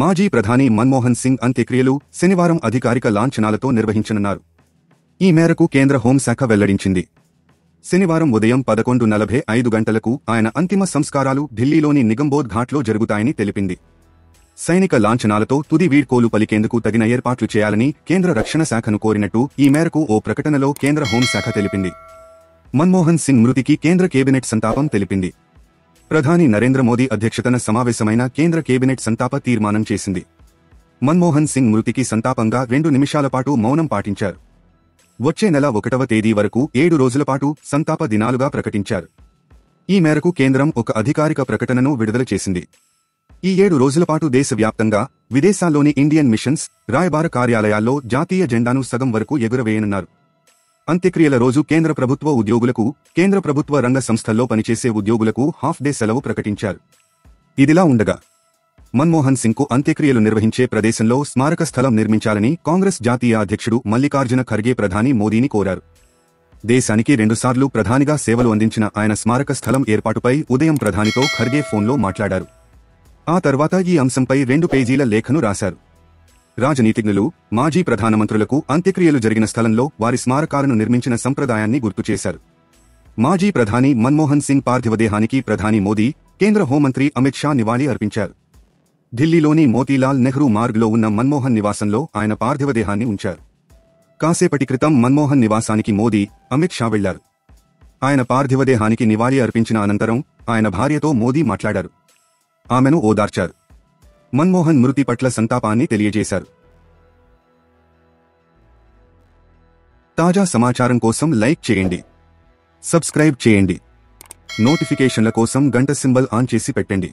మాజీ ప్రధాని మన్మోహన్ సింగ్ అంత్యక్రియలు శనివారం అధికారిక లాంఛనాలతో నిర్వహించనున్నారు. ఈ మేరకు కేంద్ర హోంశాఖ వెల్లడించింది. శనివారం ఉదయం 11:45 గంటలకు ఆయన అంతిమ సంస్కారాలు ఢిల్లీలోని నిగంబోధ్ ఘాట్లో జరుగుతాయని తెలిపింది. సైనిక లాంఛనాలతో తుది వీడ్కోలు పలికేందుకు తగిన ఏర్పాట్లు చేయాలని కేంద్ర రక్షణ శాఖను కోరినట్టు ఈ మేరకు ఓ ప్రకటనలో కేంద్ర హోంశాఖ తెలిపింది. మన్మోహన్ సింగ్ మృతికి కేంద్ర కేబినెట్ సంతాపం తెలిపింది. ప్రధాని నరేంద్ర మోదీ అధ్యక్షతన సమావేశమైన కేంద్ర కేబినెట్ సంతాప తీర్మానం చేసింది. మన్మోహన్ సింగ్ మృతికి సంతాపంగా 2 నిమిషాల పాటు మౌనం పాటించారు. వచ్చే నెల 1వ తేదీ వరకు 7 రోజుల పాటు సంతాప దినాలుగా ప్రకటించారు. ఈ మేరకు కేంద్రం ఒక అధికారిక ప్రకటనను విడుదల చేసింది. ఈ 7 రోజుల పాటు దేశవ్యాప్తంగా విదేశాల్లోని ఇండియన్ మిషన్స్, రాయబార కార్యాలయాల్లో జాతీయ జెండాను సగం వరకు ఎగురవేయనున్నారు. అంత్యక్రియల రోజు కేంద్ర ప్రభుత్వ ఉద్యోగులకు, కేంద్ర ప్రభుత్వ రంగ సంస్థల్లో పనిచేసే ఉద్యోగులకు హాఫ్ డే సెలవు ప్రకటించారు. ఇదిలా ఉండగా మన్మోహన్ సింగ్కు అంత్యక్రియలు నిర్వహించే ప్రదేశంలో స్మారక స్థలం నిర్మించాలని కాంగ్రెస్ జాతీయ అధ్యక్షుడు మల్లికార్జున ఖర్గే ప్రధాని మోదీని కోరారు. దేశానికి 2 సార్లు ప్రధానిగా సేవలు అందించిన ఆయన స్మారక స్థలం ఏర్పాటుపై ఉదయం ప్రధానితో ఖర్గే ఫోన్లో మాట్లాడారు. ఆ తర్వాత ఈ అంశంపై 2 పేజీల లేఖను రాశారు. రాజనీతిజ్ఞులు, మాజీ ప్రధానమంత్రులకు అంత్యక్రియలు జరిగిన స్థలంలో వారి స్మారకాలను నిర్మించిన సంప్రదాయాన్ని గుర్తుచేశారు. మాజీ ప్రధాని మన్మోహన్ సింగ్ పార్థివదేహానికి ప్రధాని మోదీ, కేంద్ర హోంమంత్రి అమిత్ షా నివాళి అర్పించారు. ఢిల్లీలోని మోతీలాల్ నెహ్రూ మార్గ్లో ఉన్న మన్మోహన్ నివాసంలో ఆయన పార్థివదేహాన్ని ఉంచారు. కాసేపటి క్రితం మన్మోహన్ నివాసానికి మోదీ, అమిత్ షా వెళ్లారు. ఆయన పార్థివదేహానికి నివాళి అర్పించిన అనంతరం ఆయన భార్యతో మోదీ మాట్లాడారు. ఆమెను ఓదార్చారు. మన్మోహన్ మృతి పట్ల సంతాపాన్ని తెలియజేశారు. తాజా సమాచారం కోసం లైక్ చేయండి, సబ్స్క్రైబ్ చేయండి, నోటిఫికేషన్ల కోసం గంట సింబల్ ఆన్ చేసి పెట్టండి.